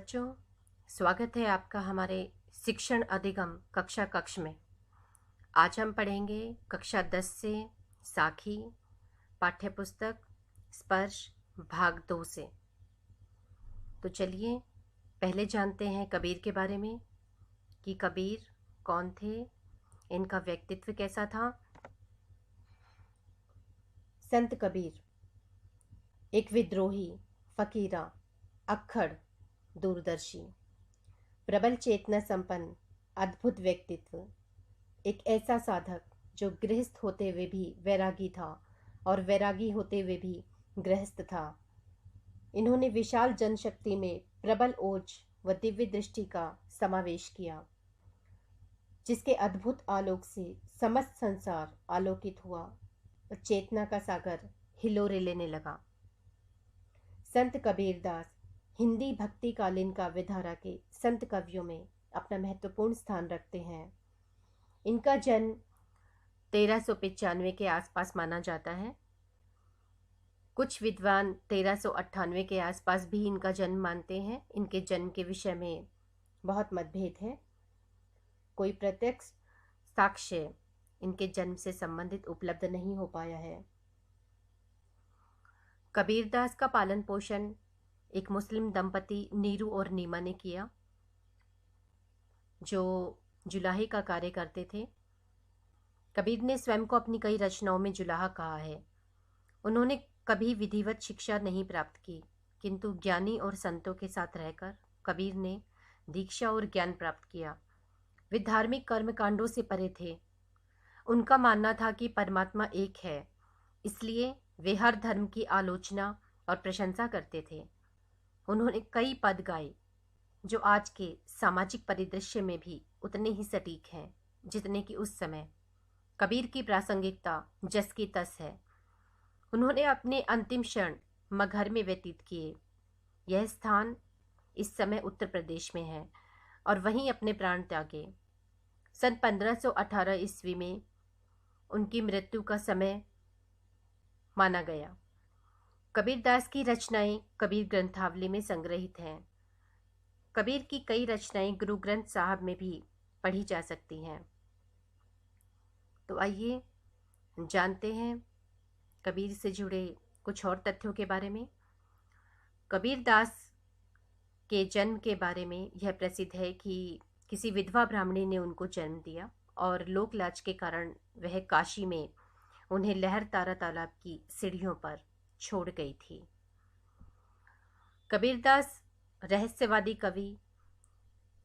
बच्चों, स्वागत है आपका हमारे शिक्षण अधिगम कक्षा कक्ष में। आज हम पढ़ेंगे कक्षा 10 से साखी पाठ्यपुस्तक स्पर्श भाग 2 से। तो चलिए पहले जानते हैं कबीर के बारे में कि कबीर कौन थे, इनका व्यक्तित्व कैसा था। संत कबीर एक विद्रोही, फकीरा, अक्खड़, दूरदर्शी, प्रबल चेतना संपन्न, अद्भुत व्यक्तित्व, एक ऐसा साधक जो गृहस्थ होते हुए भी वैरागी था और वैरागी होते हुए भी गृहस्थ था। इन्होंने विशाल जनशक्ति में प्रबल ओज व दिव्य दृष्टि का समावेश किया, जिसके अद्भुत आलोक से समस्त संसार आलोकित हुआ और चेतना का सागर हिलोरे लेने लगा। संत कबीरदास हिंदी भक्तिकालीन काव्यधारा के संत कवियों में अपना महत्वपूर्ण स्थान रखते हैं। इनका जन्म 1395 के आसपास माना जाता है। कुछ विद्वान 1398 के आसपास भी इनका जन्म मानते हैं। इनके जन्म के विषय में बहुत मतभेद है। कोई प्रत्यक्ष साक्ष्य इनके जन्म से संबंधित उपलब्ध नहीं हो पाया है। कबीरदास का पालन पोषण एक मुस्लिम दंपति नीरू और नीमा ने किया, जो जुलाहे का कार्य करते थे। कबीर ने स्वयं को अपनी कई रचनाओं में जुलाहा कहा है। उन्होंने कभी विधिवत शिक्षा नहीं प्राप्त की, किंतु ज्ञानी और संतों के साथ रहकर कबीर ने दीक्षा और ज्ञान प्राप्त किया। वे धार्मिक कर्मकांडों से परे थे। उनका मानना था कि परमात्मा एक है, इसलिए वे हर धर्म की आलोचना और प्रशंसा करते थे। उन्होंने कई पद गाए जो आज के सामाजिक परिदृश्य में भी उतने ही सटीक हैं जितने कि उस समय। कबीर की प्रासंगिकता जस की तस है। उन्होंने अपने अंतिम क्षण मगहर में व्यतीत किए। यह स्थान इस समय उत्तर प्रदेश में है और वहीं अपने प्राण त्यागे। सन 1518 ईस्वी में उनकी मृत्यु का समय माना गया। कबीरदास की रचनाएं कबीर ग्रंथावली में संग्रहित हैं। कबीर की कई रचनाएं गुरु ग्रंथ साहब में भी पढ़ी जा सकती हैं। तो आइए जानते हैं कबीर से जुड़े कुछ और तथ्यों के बारे में। कबीरदास के जन्म के बारे में यह प्रसिद्ध है कि किसी विधवा ब्राह्मणी ने उनको जन्म दिया और लोकलाज के कारण वह काशी में उन्हें लहर तारा तालाब की सीढ़ियों पर छोड़ गई थी। कबीरदास रहस्यवादी कवि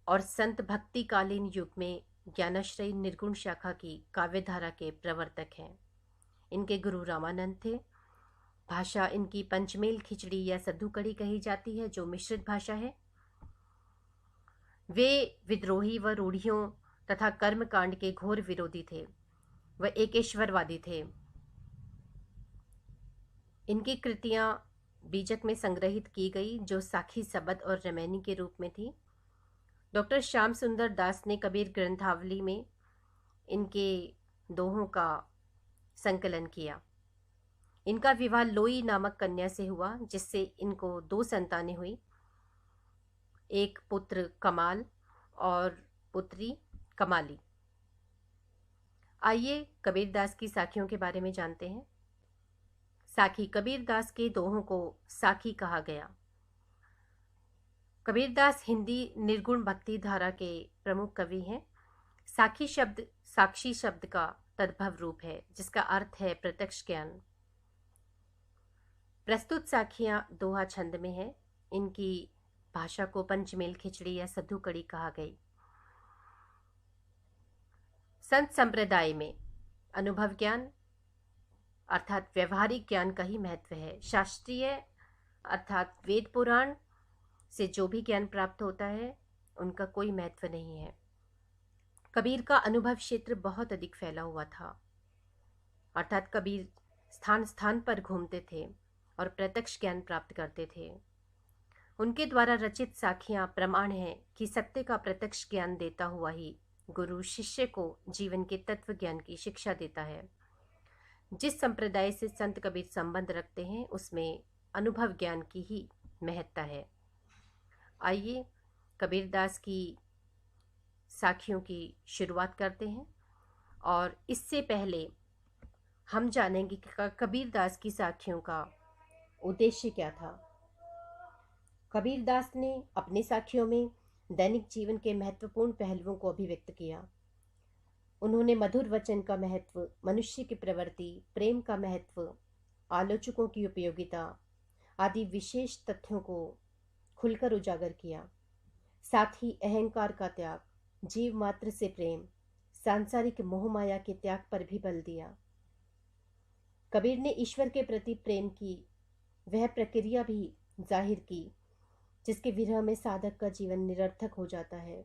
और संत भक्तिकालीन युग में ज्ञानाश्रयी निर्गुण शाखा की काव्यधारा के प्रवर्तक हैं। इनके गुरु रामानंद थे। भाषा इनकी पंचमेल खिचड़ी या सद्दू कड़ी कही जाती है, जो मिश्रित भाषा है। वे विद्रोही व रूढ़ियों तथा कर्मकांड के घोर विरोधी थे। वह एकेश्वरवादी थे। इनकी कृतियां बीजक में संग्रहित की गई, जो साखी सबद और रमैनी के रूप में थी। डॉक्टर श्याम सुंदर दास ने कबीर ग्रंथावली में इनके दोहों का संकलन किया। इनका विवाह लोई नामक कन्या से हुआ, जिससे इनको 2 संतानें हुई, एक पुत्र कमाल और पुत्री कमाली। आइए कबीरदास की साखियों के बारे में जानते हैं। साखी कबीरदास के दोहों को साखी कहा गया। कबीरदास हिंदी निर्गुण भक्ति धारा के प्रमुख कवि हैं। साखी शब्द साक्षी शब्द का तद्भव रूप है, जिसका अर्थ है प्रत्यक्ष ज्ञान। प्रस्तुत साखियां दोहा छंद में है। इनकी भाषा को पंचमेल खिचड़ी या सद्दू कड़ी कहा गई। संत संप्रदाय में अनुभव ज्ञान अर्थात व्यवहारिक ज्ञान का ही महत्व है। शास्त्रीय अर्थात वेद पुराण से जो भी ज्ञान प्राप्त होता है, उनका कोई महत्व नहीं है। कबीर का अनुभव क्षेत्र बहुत अधिक फैला हुआ था, अर्थात कबीर स्थान स्थान पर घूमते थे और प्रत्यक्ष ज्ञान प्राप्त करते थे। उनके द्वारा रचित साखियां प्रमाण है कि सत्य का प्रत्यक्ष ज्ञान देता हुआ ही गुरु शिष्य को जीवन के तत्व ज्ञान की शिक्षा देता है। जिस संप्रदाय से संत कबीर संबंध रखते हैं, उसमें अनुभव ज्ञान की ही महत्ता है। आइए कबीरदास की साखियों की शुरुआत करते हैं। और इससे पहले हम जानेंगे कि कबीरदास की साखियों का उद्देश्य क्या था। कबीरदास ने अपनी साखियों में दैनिक जीवन के महत्वपूर्ण पहलुओं को अभिव्यक्त किया। उन्होंने मधुर वचन का महत्व, मनुष्य की प्रवृत्ति, प्रेम का महत्व, आलोचकों की उपयोगिता आदि विशेष तथ्यों को खुलकर उजागर किया। साथ ही अहंकार का त्याग, जीव मात्र से प्रेम, सांसारिक मोह माया के त्याग पर भी बल दिया। कबीर ने ईश्वर के प्रति प्रेम की वह प्रक्रिया भी जाहिर की जिसके विरह में साधक का जीवन निरर्थक हो जाता है।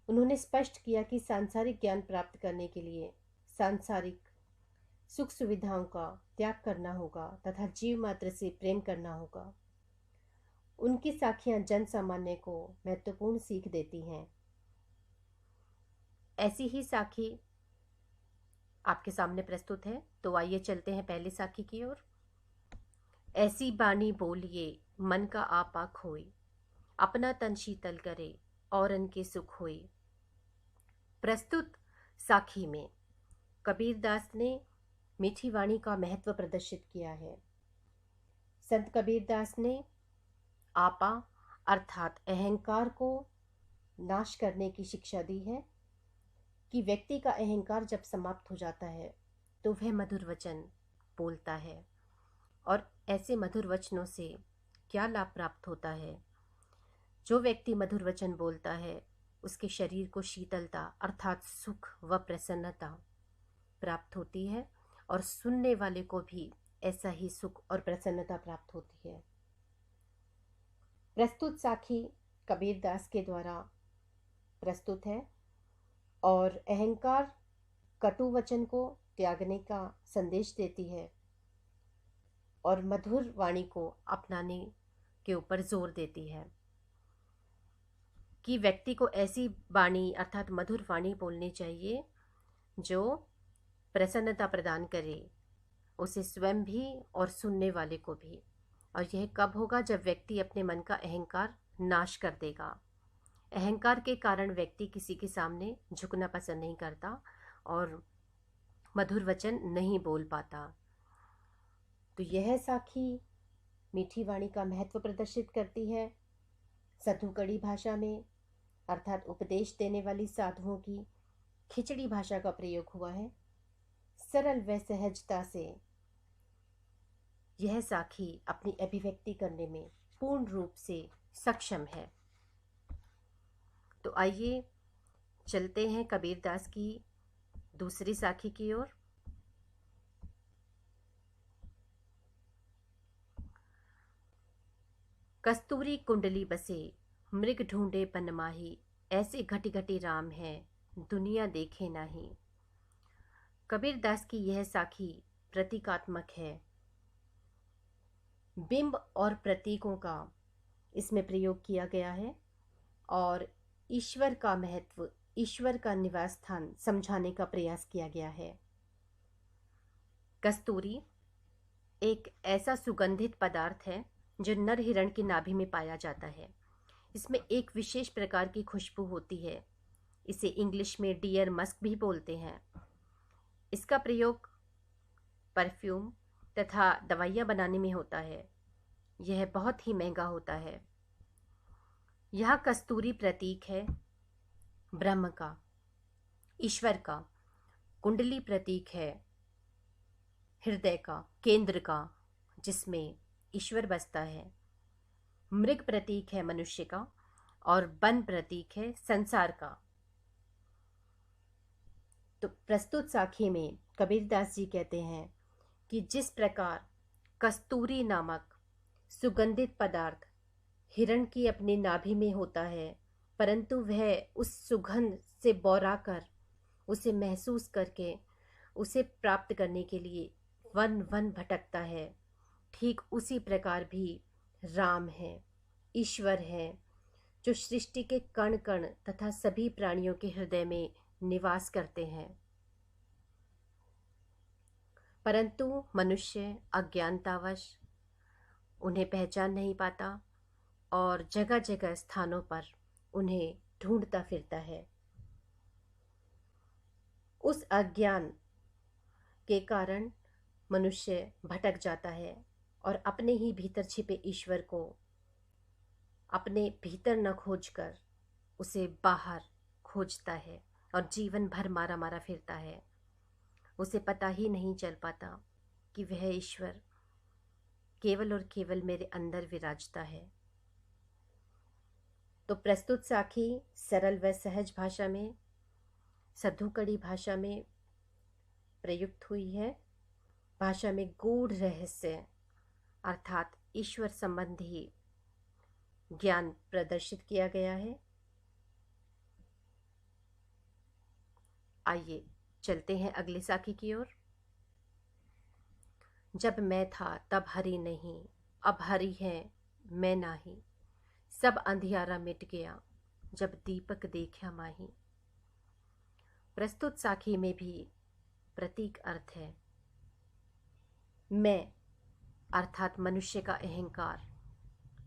उन्होंने स्पष्ट किया कि सांसारिक ज्ञान प्राप्त करने के लिए सांसारिक सुख सुविधाओं का त्याग करना होगा तथा जीव मात्र से प्रेम करना होगा। उनकी साखियां जन सामान्य को महत्वपूर्ण सीख देती हैं। ऐसी ही साखी आपके सामने प्रस्तुत है, तो आइए चलते हैं पहली साखी की ओर। ऐसी बानी बोलिए मन का आपा खोए, अपना तन शीतल करे और के सुख होए। प्रस्तुत साखी में कबीरदास ने मीठी वाणी का महत्व प्रदर्शित किया है। संत कबीरदास ने आपा अर्थात अहंकार को नाश करने की शिक्षा दी है कि व्यक्ति का अहंकार जब समाप्त हो जाता है तो वह मधुर वचन बोलता है। और ऐसे मधुर वचनों से क्या लाभ प्राप्त होता है? जो व्यक्ति मधुर वचन बोलता है उसके शरीर को शीतलता अर्थात सुख व प्रसन्नता प्राप्त होती है और सुनने वाले को भी ऐसा ही सुख और प्रसन्नता प्राप्त होती है। प्रस्तुत साखी कबीरदास के द्वारा प्रस्तुत है और अहंकार कटु वचन को त्यागने का संदेश देती है और मधुर वाणी को अपनाने के ऊपर जोर देती है कि व्यक्ति को ऐसी वाणी अर्थात मधुर वाणी बोलनी चाहिए जो प्रसन्नता प्रदान करे, उसे स्वयं भी और सुनने वाले को भी। और यह कब होगा? जब व्यक्ति अपने मन का अहंकार नाश कर देगा। अहंकार के कारण व्यक्ति किसी के सामने झुकना पसंद नहीं करता और मधुर वचन नहीं बोल पाता। तो यह साखी मीठी वाणी का महत्व प्रदर्शित करती है। सधुकड़ी भाषा में अर्थात उपदेश देने वाली साधुओं की खिचड़ी भाषा का प्रयोग हुआ है। सरल व सहजता से यह साखी अपनी अभिव्यक्ति करने में पूर्ण रूप से सक्षम है। तो आइए चलते हैं कबीरदास की दूसरी साखी की ओर। कस्तूरी कुंडली बसे मृग ढूंढे पन माही, ऐसे घटी घटी राम है दुनिया देखे नाही। कबीरदास की यह साखी प्रतीकात्मक है। बिंब और प्रतीकों का इसमें प्रयोग किया गया है और ईश्वर का महत्व, ईश्वर का निवास स्थान समझाने का प्रयास किया गया है। कस्तूरी एक ऐसा सुगंधित पदार्थ है जो नर हिरण की नाभि में पाया जाता है। इसमें एक विशेष प्रकार की खुशबू होती है। इसे इंग्लिश में डियर मस्क भी बोलते हैं। इसका प्रयोग परफ्यूम तथा दवाइयाँ बनाने में होता है। यह बहुत ही महंगा होता है। यह कस्तूरी प्रतीक है ब्रह्म का, ईश्वर का। कुंडली प्रतीक है हृदय का, केंद्र का, जिसमें ईश्वर बसता है। मृग प्रतीक है मनुष्य का और वन प्रतीक है संसार का। तो प्रस्तुत साखी में कबीरदास जी कहते हैं कि जिस प्रकार कस्तूरी नामक सुगंधित पदार्थ हिरण की अपनी नाभि में होता है, परंतु वह उस सुगंध से बौरा कर उसे महसूस करके उसे प्राप्त करने के लिए वन वन भटकता है, ठीक उसी प्रकार भी राम है, ईश्वर है, जो सृष्टि के कण कण तथा सभी प्राणियों के हृदय में निवास करते हैं। परंतु मनुष्य अज्ञानतावश उन्हें पहचान नहीं पाता और जगह जगह स्थानों पर उन्हें ढूंढता फिरता है। उस अज्ञान के कारण मनुष्य भटक जाता है और अपने ही भीतर छिपे ईश्वर को अपने भीतर न खोजकर उसे बाहर खोजता है और जीवन भर मारा मारा फिरता है। उसे पता ही नहीं चल पाता कि वह ईश्वर केवल और केवल मेरे अंदर विराजता है। तो प्रस्तुत साखी सरल व सहज भाषा में, सधुकड़ी भाषा में प्रयुक्त हुई है। भाषा में गूढ़ रहस्य अर्थात ईश्वर संबंधी ज्ञान प्रदर्शित किया गया है। आइए चलते हैं अगली साखी की ओर। जब मैं था तब हरि नहीं, अब हरि है मैं नाही, सब अंधियारा मिट गया जब दीपक देखा माही। प्रस्तुत साखी में भी प्रतीक अर्थ है। मैं अर्थात मनुष्य का अहंकार,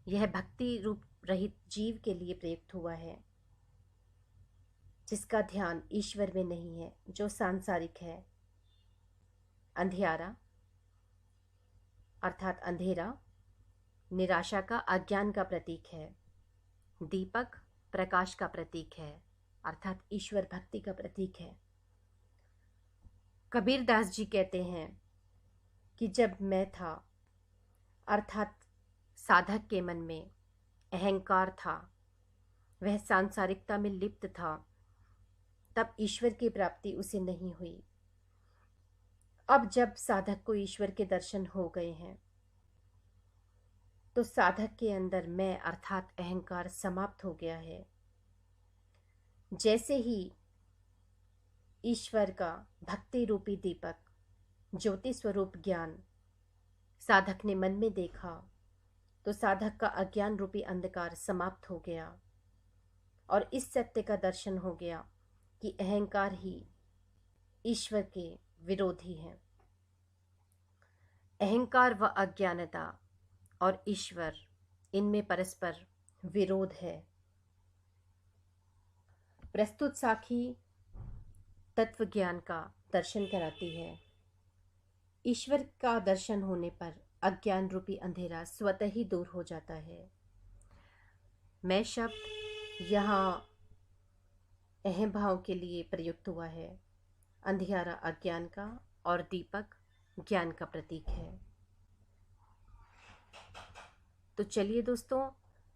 यह भक्ति रूप रहित जीव के लिए प्रयुक्त हुआ है, जिसका ध्यान ईश्वर में नहीं है, जो सांसारिक है। अंधियारा अर्थात अंधेरा निराशा का, अज्ञान का प्रतीक है। दीपक प्रकाश का प्रतीक है अर्थात ईश्वर भक्ति का प्रतीक है। कबीर दास जी कहते हैं कि जब मैं था अर्थात साधक के मन में अहंकार था, वह सांसारिकता में लिप्त था, तब ईश्वर की प्राप्ति उसे नहीं हुई। अब जब साधक को ईश्वर के दर्शन हो गए हैं तो साधक के अंदर मैं अर्थात अहंकार समाप्त हो गया है। जैसे ही ईश्वर का भक्ति रूपी दीपक, ज्योति स्वरूप ज्ञान साधक ने मन में देखा तो साधक का अज्ञान रूपी अंधकार समाप्त हो गया और इस सत्य का दर्शन हो गया कि अहंकार ही ईश्वर के विरोधी है। अहंकार व अज्ञानता और ईश्वर, इनमें परस्पर विरोध है। प्रस्तुत साखी तत्व ज्ञान का दर्शन कराती है। ईश्वर का दर्शन होने पर अज्ञान रूपी अंधेरा स्वतः ही दूर हो जाता है। मैं शब्द यहाँ अहम भाव के लिए प्रयुक्त हुआ है। अंधियारा अज्ञान का और दीपक ज्ञान का प्रतीक है। तो चलिए दोस्तों,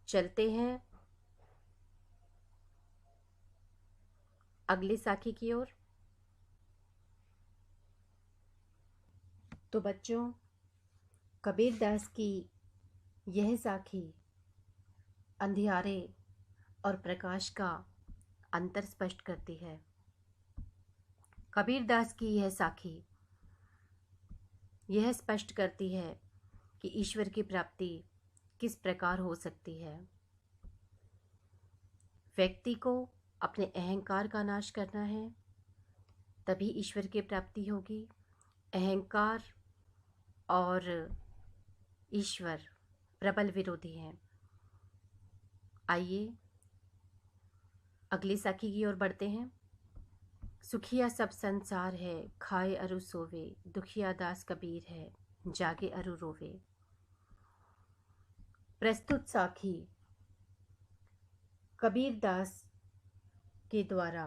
चलते हैं अगली साखी की ओर। तो बच्चों, कबीर दास की यह साखी अंधियारे और प्रकाश का अंतर स्पष्ट करती है। कबीर दास की यह साखी यह स्पष्ट करती है कि ईश्वर की प्राप्ति किस प्रकार हो सकती है। व्यक्ति को अपने अहंकार का नाश करना है, तभी ईश्वर की प्राप्ति होगी। अहंकार और ईश्वर प्रबल विरोधी हैं। आइए अगली साखी की ओर बढ़ते हैं। सुखिया सब संसार है, खाए अरु सोवे, दुखिया दास कबीर है, जागे अरु रोवे। प्रस्तुत साखी कबीर दास के द्वारा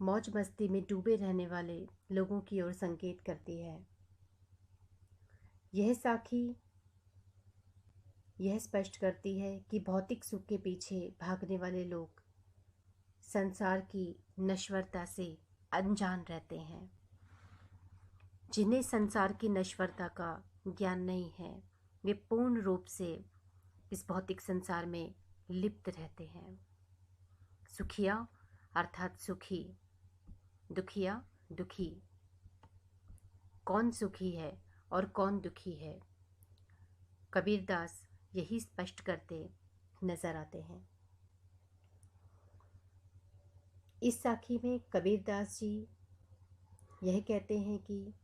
मौज मस्ती में डूबे रहने वाले लोगों की ओर संकेत करती है। यह साखी यह स्पष्ट करती है कि भौतिक सुख के पीछे भागने वाले लोग संसार की नश्वरता से अनजान रहते हैं। जिन्हें संसार की नश्वरता का ज्ञान नहीं है, वे पूर्ण रूप से इस भौतिक संसार में लिप्त रहते हैं। सुखिया अर्थात सुखी, दुखिया दुखी। कौन सुखी है और कौन दुखी है, कबीर दास यही स्पष्ट करते नजर आते हैं। इस साखी में कबीर दास जी यह कहते हैं कि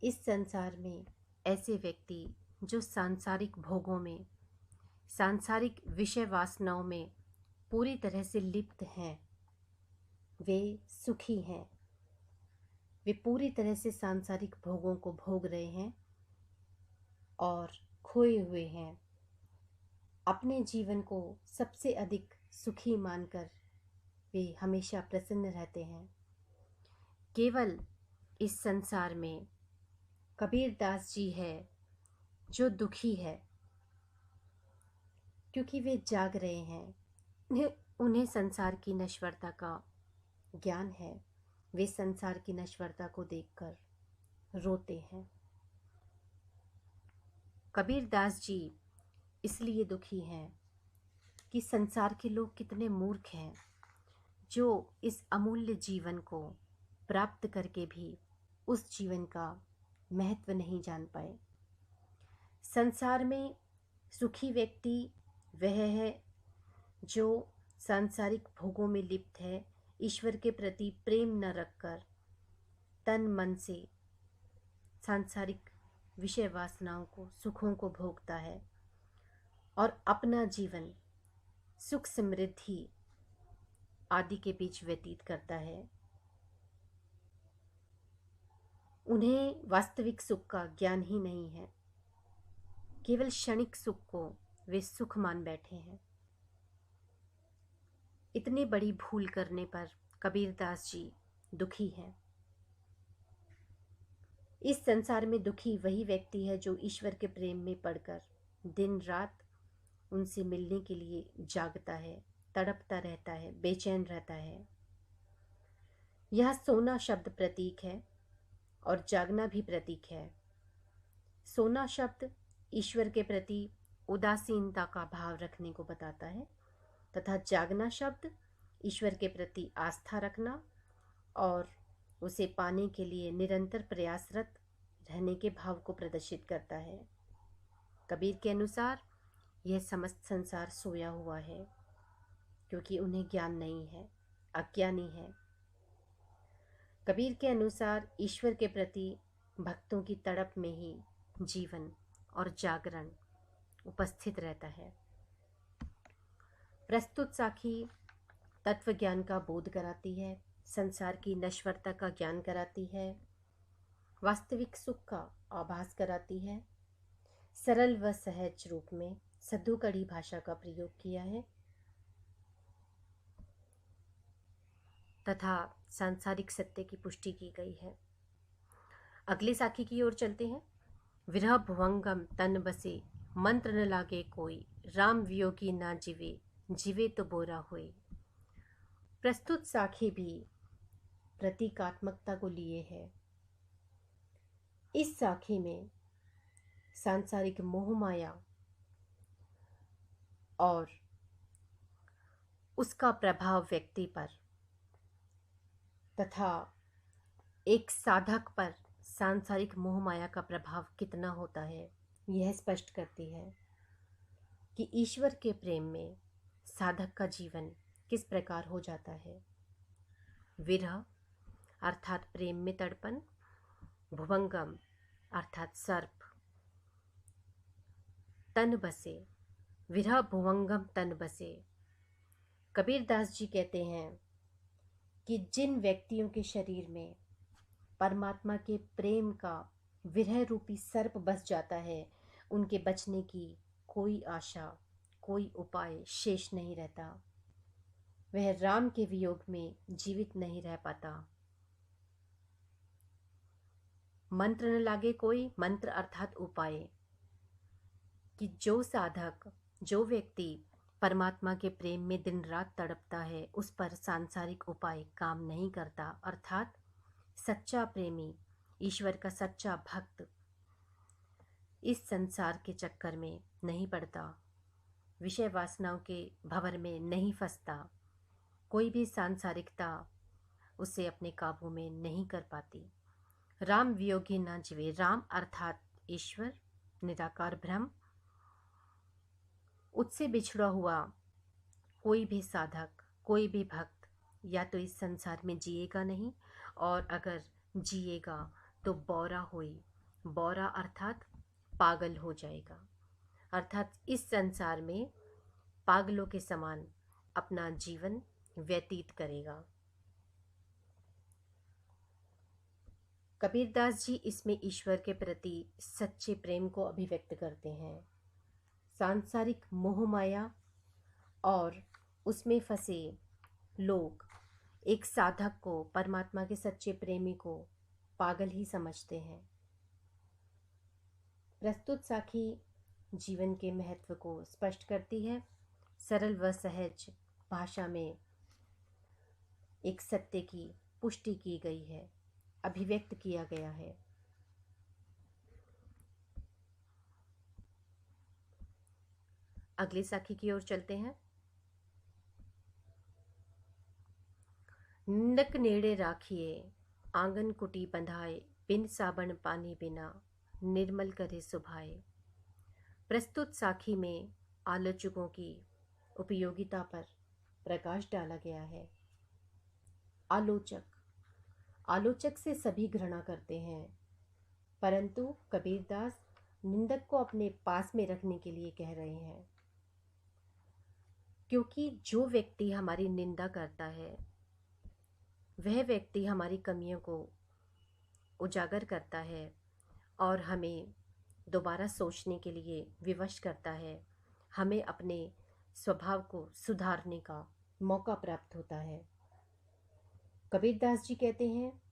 इस संसार में ऐसे व्यक्ति जो सांसारिक भोगों में सांसारिक विषय वासनाओं में पूरी तरह से लिप्त हैं, वे सुखी हैं। वे पूरी तरह से सांसारिक भोगों को भोग रहे हैं और खोए हुए हैं। अपने जीवन को सबसे अधिक सुखी मानकर वे हमेशा प्रसन्न रहते हैं। केवल इस संसार में कबीर दास जी है जो दुखी है, क्योंकि वे जाग रहे हैं। उन्हें संसार की नश्वरता का ज्ञान है। वे संसार की नश्वरता को देखकर रोते हैं। कबीर दास जी इसलिए दुखी हैं कि संसार के लोग कितने मूर्ख हैं, जो इस अमूल्य जीवन को प्राप्त करके भी उस जीवन का महत्व नहीं जान पाए। संसार में सुखी व्यक्ति वह है जो सांसारिक भोगों में लिप्त है, ईश्वर के प्रति प्रेम न रखकर तन मन से सांसारिक विषय वासनाओं को, सुखों को भोगता है और अपना जीवन सुख समृद्धि आदि के बीच व्यतीत करता है। उन्हें वास्तविक सुख का ज्ञान ही नहीं है, केवल क्षणिक सुख को वे सुख मान बैठे हैं। इतनी बड़ी भूल करने पर कबीरदास जी दुखी हैं। इस संसार में दुखी वही व्यक्ति है जो ईश्वर के प्रेम में पड़कर दिन रात उनसे मिलने के लिए जागता है, तड़पता रहता है, बेचैन रहता है। यह सोना शब्द प्रतीक है और जागना भी प्रतीक है। सोना शब्द ईश्वर के प्रति उदासीनता का भाव रखने को बताता है तथा जागना शब्द ईश्वर के प्रति आस्था रखना और उसे पाने के लिए निरंतर प्रयासरत रहने के भाव को प्रदर्शित करता है। कबीर के अनुसार यह समस्त संसार सोया हुआ है, क्योंकि उन्हें ज्ञान नहीं है, अज्ञानी है। कबीर के अनुसार ईश्वर के प्रति भक्तों की तड़प में ही जीवन और जागरण उपस्थित रहता है। प्रस्तुत साखी तत्व ज्ञान का बोध कराती है, संसार की नश्वरता का ज्ञान कराती है, वास्तविक सुख का आभास कराती है। सरल व सहज रूप में सद्दुकड़ी भाषा का प्रयोग किया है तथा सांसारिक सत्य की पुष्टि की गई है। अगली साखी की ओर चलते हैं। विरह भुवंगम तन बसे, मंत्र न लागे कोई, राम वियोगी ना जीवे, जीवे तो बोरा होए। प्रस्तुत साखी भी प्रतीकात्मकता को लिए है। इस साखी में सांसारिक मोह माया और उसका प्रभाव व्यक्ति पर तथा एक साधक पर सांसारिक मोह माया का प्रभाव कितना होता है, यह स्पष्ट करती है कि ईश्वर के प्रेम में साधक का जीवन किस प्रकार हो जाता है। विरह अर्थात प्रेम में तड़पन, भुवंगम अर्थात सर्प, तन बसे, विरह भुवंगम तन बसे। कबीरदास जी कहते हैं कि जिन व्यक्तियों के शरीर में परमात्मा के प्रेम का विरह रूपी सर्प बस जाता है, उनके बचने की कोई आशा, कोई उपाय शेष नहीं रहता। वह राम के वियोग में जीवित नहीं रह पाता। मंत्र न लागे कोई, मंत्र अर्थात उपाय, कि जो साधक, जो व्यक्ति परमात्मा के प्रेम में दिन रात तड़पता है, उस पर सांसारिक उपाय काम नहीं करता। अर्थात सच्चा प्रेमी, ईश्वर का सच्चा भक्त इस संसार के चक्कर में नहीं पड़ता, विषय वासनाओं के भंवर में नहीं फंसता, कोई भी सांसारिकता उसे अपने काबू में नहीं कर पाती। राम वियोगी ना जीवे, राम अर्थात ईश्वर, निराकार ब्रह्म, उससे बिछड़ा हुआ कोई भी साधक, कोई भी भक्त या तो इस संसार में जिएगा नहीं, और अगर जिएगा तो बौरा होई, बौरा अर्थात पागल हो जाएगा। अर्थात इस संसार में पागलों के समान अपना जीवन व्यतीत करेगा। कबीरदास जी इसमें ईश्वर के प्रति सच्चे प्रेम को अभिव्यक्त करते हैं। सांसारिक मोह माया और उसमें फंसे लोग एक साधक को, परमात्मा के सच्चे प्रेमी को पागल ही समझते हैं। प्रस्तुत साखी जीवन के महत्व को स्पष्ट करती है। सरल व सहज भाषा में एक सत्य की पुष्टि की गई है, अभिव्यक्त किया गया है। अगली साखी की ओर चलते हैं। निंदक नेड़े राखिए, आंगन कुटी बंधाए, बिन साबन पानी बिना, निर्मल करे सुभाए। प्रस्तुत साखी में आलोचकों की उपयोगिता पर प्रकाश डाला गया है। आलोचक से सभी घृणा करते हैं, परंतु कबीरदास निंदक को अपने पास में रखने के लिए कह रहे हैं, क्योंकि जो व्यक्ति हमारी निंदा करता है वह व्यक्ति हमारी कमियों को उजागर करता है और हमें दोबारा सोचने के लिए विवश करता है। हमें अपने स्वभाव को सुधारने का मौका प्राप्त होता है। कबीरदास जी कहते हैं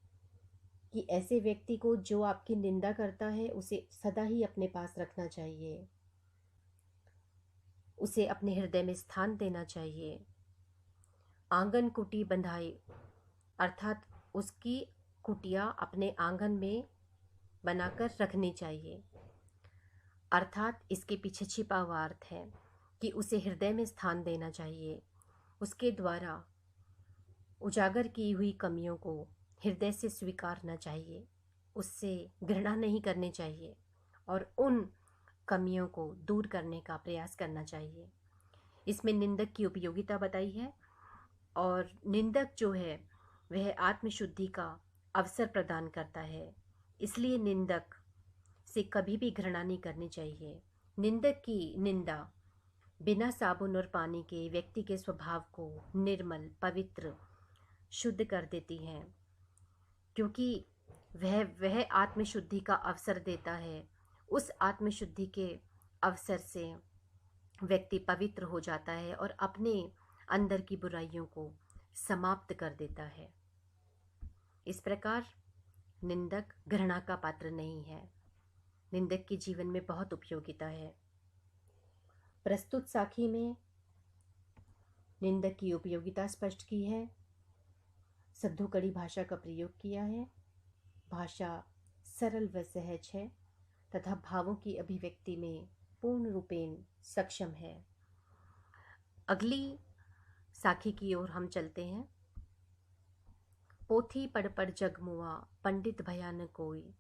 कि ऐसे व्यक्ति को जो आपकी निंदा करता है उसे सदा ही अपने पास रखना चाहिए, उसे अपने हृदय में स्थान देना चाहिए। आंगन कुटी बंधाई अर्थात उसकी कुटिया अपने आंगन में बनाकर रखनी चाहिए। अर्थात इसके पीछे छिपा हुआ अर्थ है कि उसे हृदय में स्थान देना चाहिए। उसके द्वारा उजागर की हुई कमियों को हृदय से स्वीकारना चाहिए, उससे घृणा नहीं करनी चाहिए और उन कमियों को दूर करने का प्रयास करना चाहिए। इसमें निंदक की उपयोगिता बताई है और निंदक जो है वह आत्मशुद्धि का अवसर प्रदान करता है, इसलिए निंदक से कभी भी घृणा नहीं करनी चाहिए। निंदक की निंदा बिना साबुन और पानी के व्यक्ति के स्वभाव को निर्मल, पवित्र, शुद्ध कर देती है, क्योंकि वह आत्मशुद्धि का अवसर देता है। उस आत्मशुद्धि के अवसर से व्यक्ति पवित्र हो जाता है और अपने अंदर की बुराइयों को समाप्त कर देता है। इस प्रकार निंदक घृणा का पात्र नहीं है। निंदक के जीवन में बहुत उपयोगिता है। प्रस्तुत साखी में निंदक की उपयोगिता स्पष्ट की है, सद्दू-कड़ी भाषा का प्रयोग किया है। भाषा सरल व सहज है तथा भावों की अभिव्यक्ति में पूर्ण रूपेण सक्षम है। अगली साखी की ओर हम चलते हैं। पोथी पढ़ पढ़ जग मुआ, पंडित भया न कोई,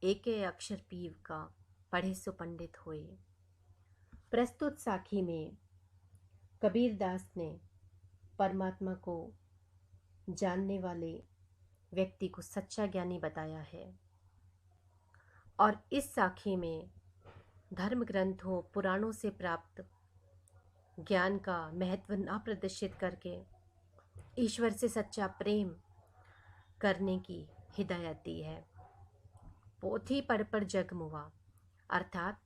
एके अक्षर पीव का, पढ़े सो पंडित होए। प्रस्तुत साखी में कबीरदास ने परमात्मा को जानने वाले व्यक्ति को सच्चा ज्ञानी बताया है और इस साखी में धर्म ग्रंथों, पुराणों से प्राप्त ज्ञान का महत्व न प्रदर्शित करके ईश्वर से सच्चा प्रेम करने की हिदायत दी है। पोथी पढ़ पढ़ जग मुआ अर्थात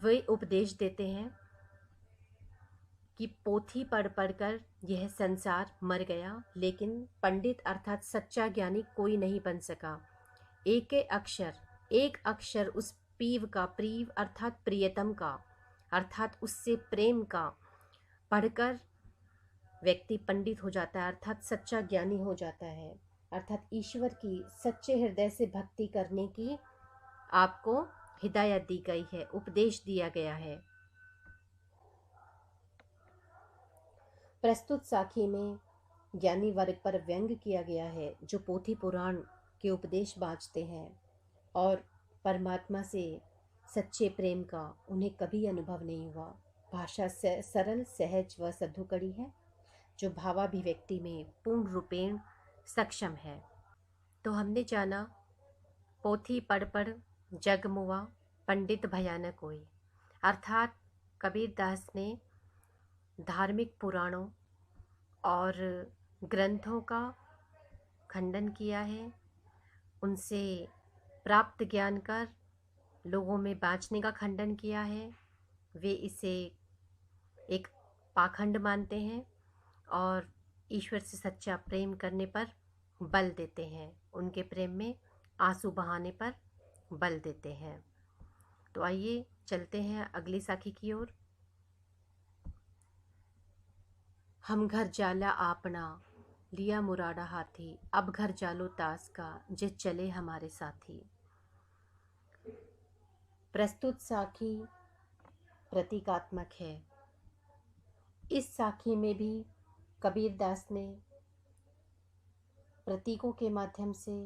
वे उपदेश देते हैं कि पोथी पढ़ पढ़ कर यह संसार मर गया, लेकिन पंडित अर्थात सच्चा ज्ञानी कोई नहीं बन सका। एक अक्षर उस पीव का, प्रीव अर्थात प्रियतम का, अर्थात उससे प्रेम का पढ़कर व्यक्ति पंडित हो जाता है, अर्थात सच्चा ज्ञानी हो जाता है। अर्थात ईश्वर की सच्चे हृदय से भक्ति करने की आपको हिदायत दी गई है, उपदेश दिया गया है। प्रस्तुत साखी में ज्ञानी वर्ग पर व्यंग किया गया है, जो पोथी पुराण के उपदेश बाँचते हैं और परमात्मा से सच्चे प्रेम का उन्हें कभी अनुभव नहीं हुआ। भाषा सरल, सहज व सद्दू-कड़ी है, जो भावाभिव्यक्ति में पूर्ण रूपेण सक्षम है। तो हमने जाना पोथी पढ़ पढ़ जग मुआ, पंडित भयानक कोई, अर्थात कबीरदास ने धार्मिक पुराणों और ग्रंथों का खंडन किया है, उनसे प्राप्त ज्ञान कर लोगों में बांटने का खंडन किया है। वे इसे एक पाखंड मानते हैं और ईश्वर से सच्चा प्रेम करने पर बल देते हैं, उनके प्रेम में आंसू बहाने पर बल देते हैं। तो आइए चलते हैं अगली साखी की ओर। हम घर जाला आपना लिया मुरादा हाथी, अब घर जालो तास का जे चले हमारे साथी। प्रस्तुत साखी प्रतीकात्मक है। इस साखी में भी कबीरदास ने प्रतीकों के माध्यम से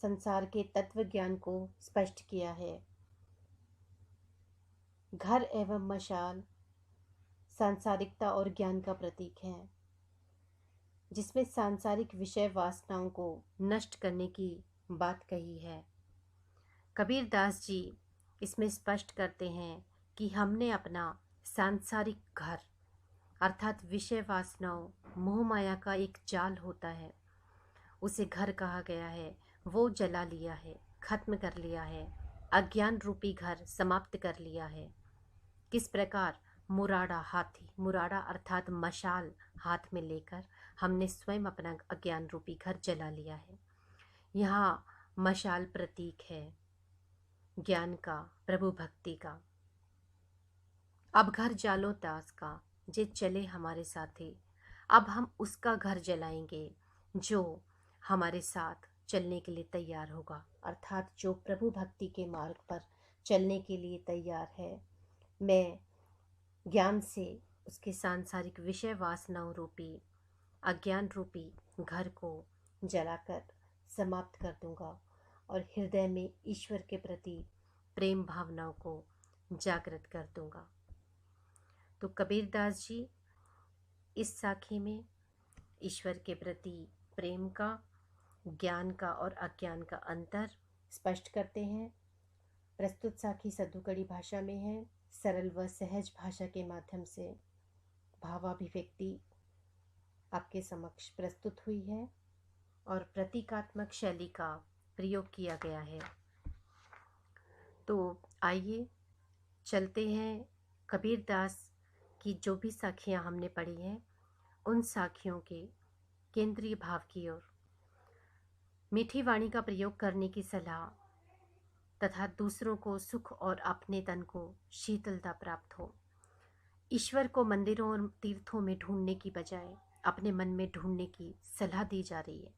संसार के तत्व ज्ञान को स्पष्ट किया है। घर एवं मशाल सांसारिकता और ज्ञान का प्रतीक है, जिसमें सांसारिक विषय वासनाओं को नष्ट करने की बात कही है। कबीरदास जी इसमें स्पष्ट करते हैं कि हमने अपना सांसारिक घर अर्थात विषय वासनाओं मोह माया का एक जाल होता है, उसे घर कहा गया है, वो जला लिया है, खत्म कर लिया है, अज्ञान रूपी घर समाप्त कर लिया है। किस प्रकार? मुराड़ा हाथी, मुराड़ा अर्थात मशाल हाथ में लेकर हमने स्वयं अपना अज्ञान रूपी घर जला लिया है। यहाँ मशाल प्रतीक है ज्ञान का, प्रभु भक्ति का। अब घर जालो दास का जे चले हमारे साथी, अब हम उसका घर जलाएंगे जो हमारे साथ चलने के लिए तैयार होगा, अर्थात जो प्रभु भक्ति के मार्ग पर चलने के लिए तैयार है। मैं ज्ञान से उसके सांसारिक विषय वासनाओं रूपी अज्ञान रूपी घर को जलाकर समाप्त कर दूंगा और हृदय में ईश्वर के प्रति प्रेम भावनाओं को जागृत कर दूंगा। तो कबीरदास जी इस साखी में ईश्वर के प्रति प्रेम का, ज्ञान का और अज्ञान का अंतर स्पष्ट करते हैं। प्रस्तुत साखी सद्दुकड़ी भाषा में है, सरल व सहज भाषा के माध्यम से भावाभिव्यक्ति आपके समक्ष प्रस्तुत हुई है और प्रतीकात्मक शैली का प्रयोग किया गया है। तो आइए चलते हैं कबीरदास की जो भी साखियाँ हमने पढ़ी हैं उन साखियों के केंद्रीय भाव की ओर। मीठी वाणी का प्रयोग करने की सलाह तथा दूसरों को सुख और अपने तन को शीतलता प्राप्त हो। ईश्वर को मंदिरों और तीर्थों में ढूंढने की बजाय अपने मन में ढूंढने की सलाह दी जा रही है।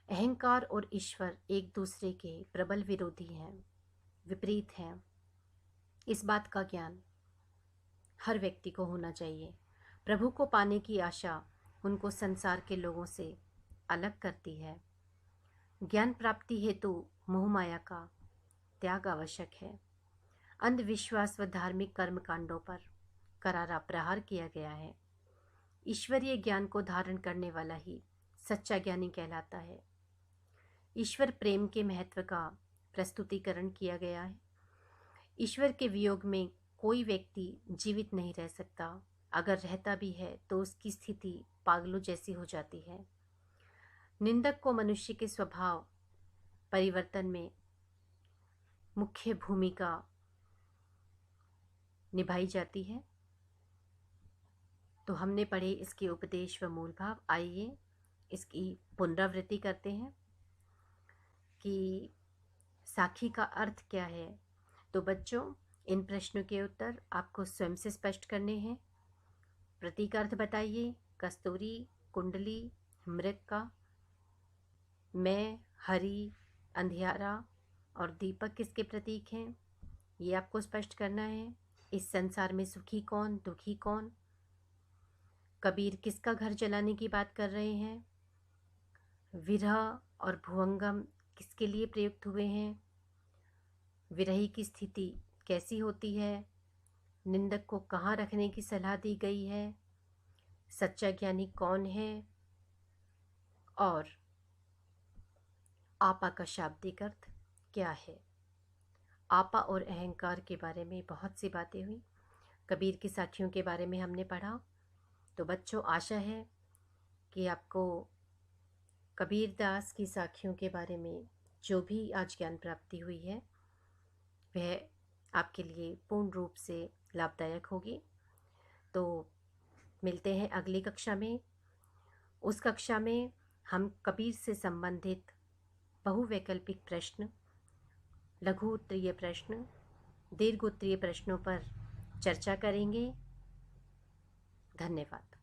अहंकार और ईश्वर एक दूसरे के प्रबल विरोधी हैं, विपरीत हैं। इस बात का ज्ञान हर व्यक्ति को होना चाहिए। प्रभु को पाने की आशा उनको संसार के लोगों से अलग करती है। ज्ञान प्राप्ति हेतु मोह माया का त्याग आवश्यक है। अंधविश्वास व धार्मिक कर्म कांडों पर करारा प्रहार किया गया है। ईश्वरीय ज्ञान को धारण करने वाला ही सच्चा ज्ञानी कहलाता है। ईश्वर प्रेम के महत्व का प्रस्तुतिकरण किया गया है। ईश्वर के वियोग में कोई व्यक्ति जीवित नहीं रह सकता, अगर रहता भी है तो उसकी स्थिति पागलों जैसी हो जाती है। निंदक को मनुष्य के स्वभाव परिवर्तन में मुख्य भूमिका निभाई जाती है। तो हमने पढ़े इसके उपदेश व मूल भाव। आइए इसकी पुनरावृत्ति करते हैं कि साखी का अर्थ क्या है। तो बच्चों, इन प्रश्नों के उत्तर आपको स्वयं से स्पष्ट करने हैं। प्रतीकार्थ बताइए। कस्तूरी, कुंडली, मृग का, मैं, हरि, अंधियारा और दीपक किसके प्रतीक हैं, ये आपको स्पष्ट करना है। इस संसार में सुखी कौन, दुखी कौन। कबीर किसका घर जलाने की बात कर रहे हैं। विरह और भुवंगम किसके लिए प्रयुक्त हुए हैं। विरही की स्थिति कैसी होती है। निंदक को कहाँ रखने की सलाह दी गई है। सच्चा ज्ञानी कौन है और आपा का शाब्दिक अर्थ क्या है। आपा और अहंकार के बारे में बहुत सी बातें हुई। कबीर की साखियों के बारे में हमने पढ़ा। तो बच्चों, आशा है कि आपको कबीर दास की साखियों के बारे में जो भी आज ज्ञान प्राप्ति हुई है वह आपके लिए पूर्ण रूप से लाभदायक होगी। तो मिलते हैं अगली कक्षा में। उस कक्षा में हम कबीर से संबंधित बहुवैकल्पिक प्रश्न, लघु उत्तरीय प्रश्न, दीर्घ उत्तरीय प्रश्नों पर चर्चा करेंगे। धन्यवाद।